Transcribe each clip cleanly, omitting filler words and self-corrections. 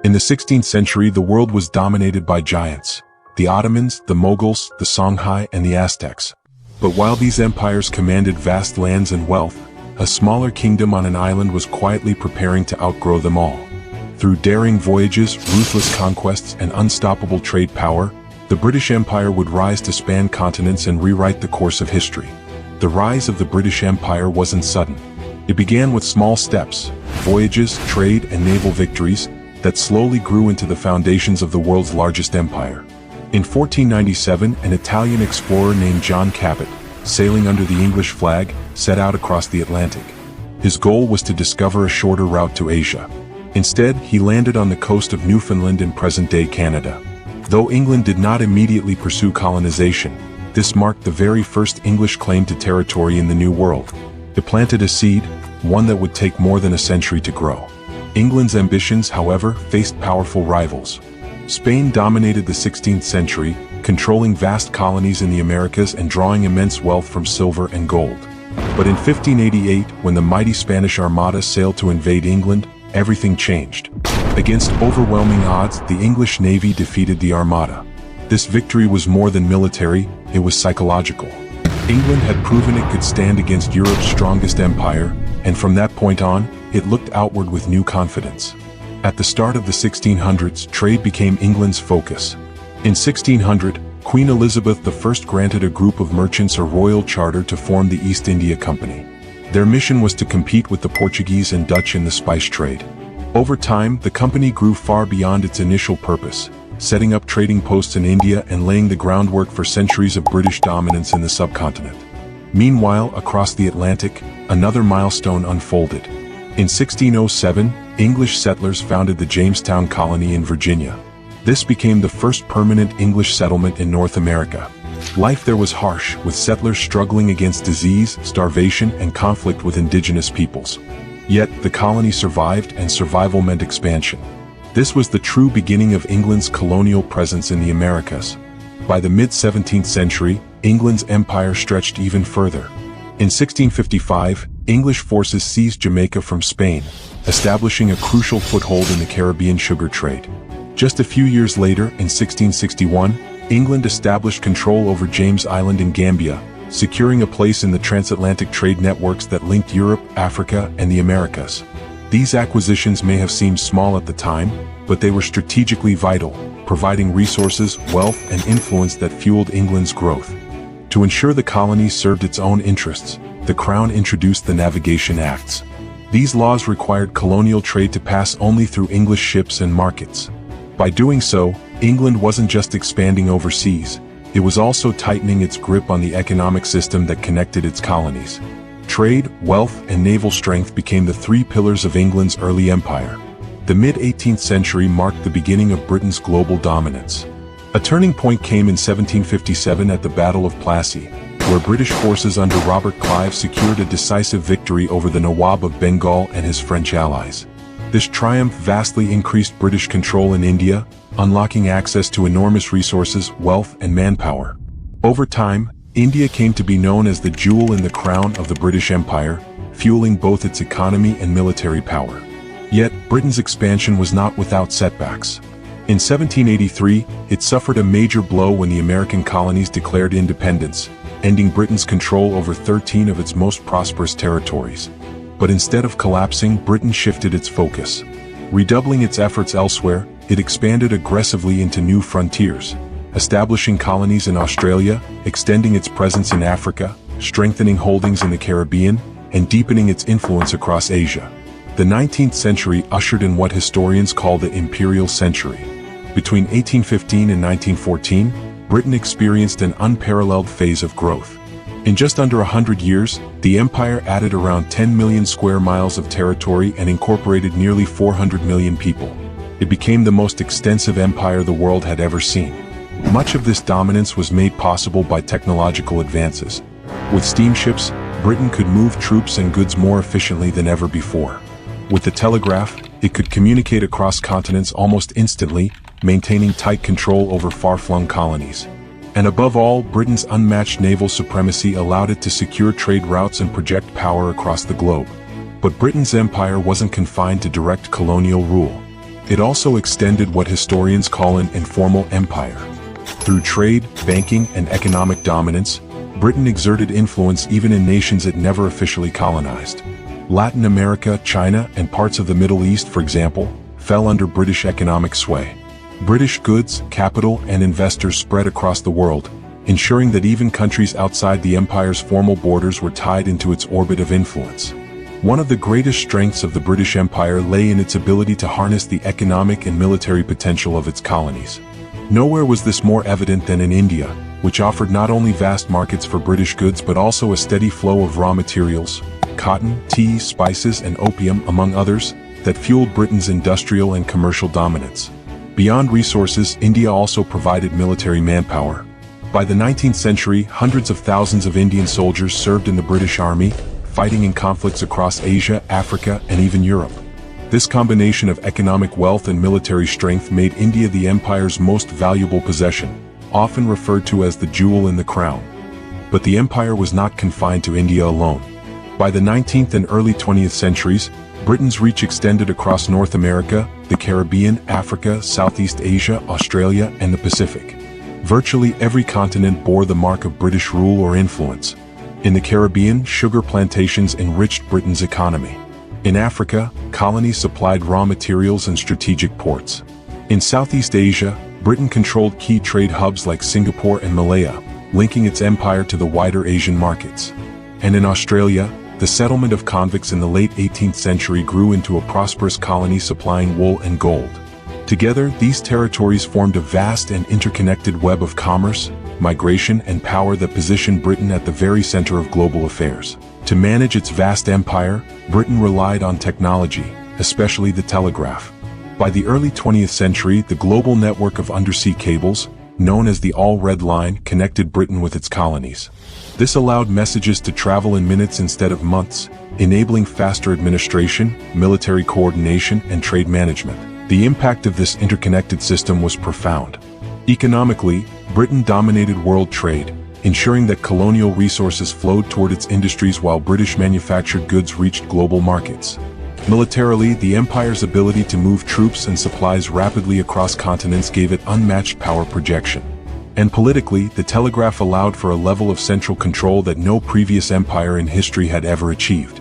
In the 16th century, the world was dominated by giants: the Ottomans, the Mughals, the Songhai, and the Aztecs. But while these empires commanded vast lands and wealth, a smaller kingdom on an island was quietly preparing to outgrow them all. Through daring voyages, ruthless conquests, and unstoppable trade power, the British Empire would rise to span continents and rewrite the course of history. The rise of the British Empire wasn't sudden. It began with small steps, voyages, trade, and naval victories that slowly grew into the foundations of the world's largest empire. In 1497, an Italian explorer named John Cabot, sailing under the English flag, set out across the Atlantic. His goal was to discover a shorter route to Asia. Instead, he landed on the coast of Newfoundland in present-day Canada. Though England did not immediately pursue colonization, this marked the very first English claim to territory in the New World. It planted a seed, one that would take more than a century to grow. England's ambitions, however, faced powerful rivals. Spain dominated the 16th century, controlling vast colonies in the Americas and drawing immense wealth from silver and gold. But in 1588, when the mighty Spanish Armada sailed to invade England, everything changed. Against overwhelming odds, the English Navy defeated the Armada. This victory was more than military, it was psychological. England had proven it could stand against Europe's strongest empire, and from that point on, it looked outward with new confidence. At the start of the 1600s, trade became England's focus. In 1600, Queen Elizabeth I granted a group of merchants a royal charter to form the East India Company. Their mission was to compete with the Portuguese and Dutch in the spice trade. Over time, the company grew far beyond its initial purpose, setting up trading posts in India and laying the groundwork for centuries of British dominance in the subcontinent. Meanwhile, across the Atlantic, another milestone unfolded. In 1607, English settlers founded the Jamestown colony in Virginia. This became the first permanent English settlement in North America. Life there was harsh, with settlers struggling against disease, starvation, and conflict with indigenous peoples. Yet, the colony survived, and survival meant expansion. This was the true beginning of England's colonial presence in the Americas. By the mid-17th century, England's empire stretched even further. In 1655, English forces seized Jamaica from Spain, establishing a crucial foothold in the Caribbean sugar trade. Just a few years later, in 1661, England established control over James Island in Gambia, securing a place in the transatlantic trade networks that linked Europe, Africa, and the Americas. These acquisitions may have seemed small at the time, but they were strategically vital, providing resources, wealth, and influence that fueled England's growth. To ensure the colony served its own interests, the Crown introduced the Navigation Acts. These laws required colonial trade to pass only through English ships and markets. By doing so, England wasn't just expanding overseas, it was also tightening its grip on the economic system that connected its colonies. Trade, wealth, and naval strength became the three pillars of England's early empire. The mid-18th century marked the beginning of Britain's global dominance. A turning point came in 1757 at the Battle of Plassey, where British forces under Robert Clive secured a decisive victory over the Nawab of Bengal and his French allies. This triumph vastly increased British control in India, unlocking access to enormous resources, wealth, and manpower. Over time, India came to be known as the jewel in the crown of the British Empire, fueling both its economy and military power. Yet, Britain's expansion was not without setbacks. In 1783, it suffered a major blow when the American colonies declared independence, ending Britain's control over 13 of its most prosperous territories. But instead of collapsing, Britain shifted its focus. Redoubling its efforts elsewhere, it expanded aggressively into new frontiers, establishing colonies in Australia, extending its presence in Africa, strengthening holdings in the Caribbean, and deepening its influence across Asia. The 19th century ushered in what historians call the Imperial Century. Between 1815 and 1914, Britain experienced an unparalleled phase of growth. In just under 100 years, the empire added around 10 million square miles of territory and incorporated nearly 400 million people. It became the most extensive empire the world had ever seen. Much of this dominance was made possible by technological advances. With steamships, Britain could move troops and goods more efficiently than ever before. With the telegraph, it could communicate across continents almost instantly, maintaining tight control over far-flung colonies. And above all, Britain's unmatched naval supremacy allowed it to secure trade routes and project power across the globe. But Britain's empire wasn't confined to direct colonial rule. It also extended what historians call an informal empire. Through trade, banking, and economic dominance, Britain exerted influence even in nations it never officially colonized. Latin America, China, and parts of the Middle East, for example, fell under British economic sway. British goods, capital, and investors spread across the world, ensuring that even countries outside the empire's formal borders were tied into its orbit of influence. One of the greatest strengths of the British Empire lay in its ability to harness the economic and military potential of its colonies. Nowhere was this more evident than in India, which offered not only vast markets for British goods but also a steady flow of raw materials, cotton, tea, spices, and opium, among others, that fueled Britain's industrial and commercial dominance. Beyond resources, India also provided military manpower. By the 19th century, hundreds of thousands of Indian soldiers served in the British Army, fighting in conflicts across Asia, Africa, and even Europe. This combination of economic wealth and military strength made India the empire's most valuable possession, often referred to as the jewel in the crown. But the empire was not confined to India alone. By the 19th and early 20th centuries, Britain's reach extended across North America, the Caribbean, Africa, Southeast Asia, Australia, and the Pacific. Virtually every continent bore the mark of British rule or influence. In the Caribbean, sugar plantations enriched Britain's economy. In Africa, colonies supplied raw materials and strategic ports. In Southeast Asia, Britain controlled key trade hubs like Singapore and Malaya, linking its empire to the wider Asian markets. And in Australia, the settlement of convicts in the late 18th century grew into a prosperous colony supplying wool and gold. Together, these territories formed a vast and interconnected web of commerce, migration, and power that positioned Britain at the very center of global affairs. To manage its vast empire, Britain relied on technology, especially the telegraph. By the early 20th century, the global network of undersea cables, known as the All-Red Line, connected Britain with its colonies. This allowed messages to travel in minutes instead of months, enabling faster administration, military coordination, and trade management. The impact of this interconnected system was profound. Economically, Britain dominated world trade, ensuring that colonial resources flowed toward its industries while British manufactured goods reached global markets. Militarily, the empire's ability to move troops and supplies rapidly across continents gave it unmatched power projection. And politically, the telegraph allowed for a level of central control that no previous empire in history had ever achieved.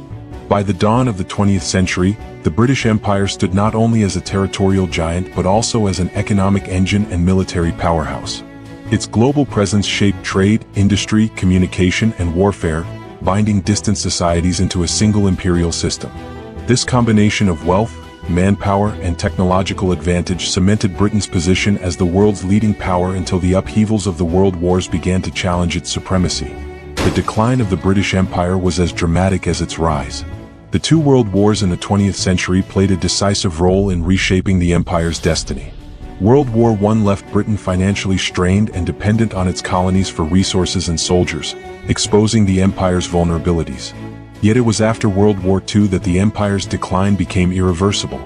By the dawn of the 20th century, the British Empire stood not only as a territorial giant but also as an economic engine and military powerhouse. Its global presence shaped trade, industry, communication, and warfare, binding distant societies into a single imperial system. This combination of wealth, manpower, and technological advantage cemented Britain's position as the world's leading power until the upheavals of the world wars began to challenge its supremacy. The decline of the British Empire was as dramatic as its rise. The two world wars in the 20th century played a decisive role in reshaping the empire's destiny. World War I left Britain financially strained and dependent on its colonies for resources and soldiers, exposing the empire's vulnerabilities. Yet it was after World War II that the empire's decline became irreversible.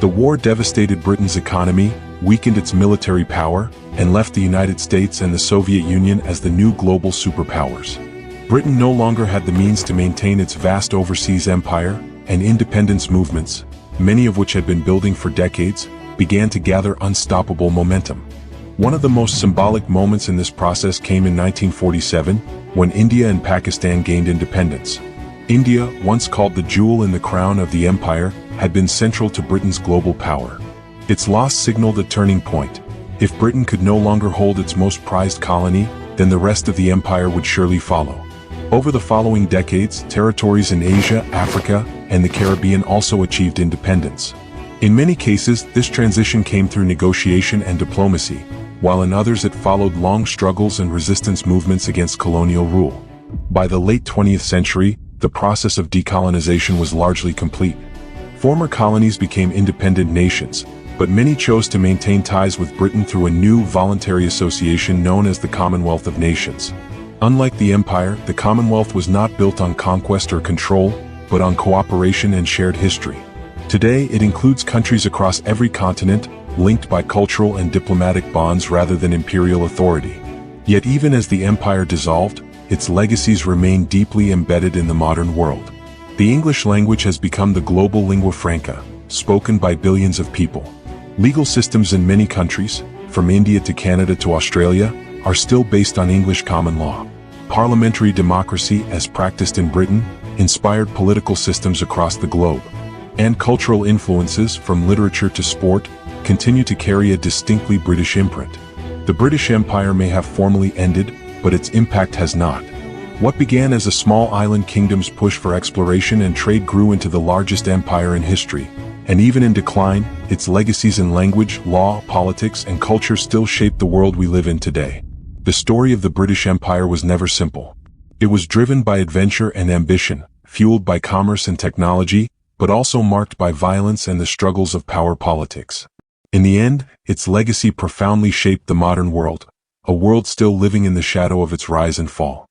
The war devastated Britain's economy, weakened its military power, and left the United States and the Soviet Union as the new global superpowers. Britain no longer had the means to maintain its vast overseas empire, and independence movements, many of which had been building for decades, began to gather unstoppable momentum. One of the most symbolic moments in this process came in 1947, when India and Pakistan gained independence. India, once called the jewel in the crown of the empire, had been central to Britain's global power. Its loss signaled a turning point. If Britain could no longer hold its most prized colony, then the rest of the empire would surely follow. Over the following decades, territories in Asia, Africa, and the Caribbean also achieved independence. In many cases, this transition came through negotiation and diplomacy, while in others it followed long struggles and resistance movements against colonial rule. By the late 20th century, the process of decolonization was largely complete. Former colonies became independent nations, but many chose to maintain ties with Britain through a new voluntary association known as the Commonwealth of Nations. Unlike the Empire, the Commonwealth was not built on conquest or control, but on cooperation and shared history. Today, it includes countries across every continent, linked by cultural and diplomatic bonds rather than imperial authority. Yet even as the Empire dissolved, its legacies remain deeply embedded in the modern world. The English language has become the global lingua franca, spoken by billions of people. Legal systems in many countries, from India to Canada to Australia, are still based on English common law. Parliamentary democracy, as practiced in Britain, inspired political systems across the globe. And cultural influences, from literature to sport, continue to carry a distinctly British imprint. The British Empire may have formally ended, but its impact has not. What began as a small island kingdom's push for exploration and trade grew into the largest empire in history. And even in decline, its legacies in language, law, politics, and culture still shape the world we live in today. The story of the British Empire was never simple. It was driven by adventure and ambition, fueled by commerce and technology, but also marked by violence and the struggles of power politics. In the end, its legacy profoundly shaped the modern world, a world still living in the shadow of its rise and fall.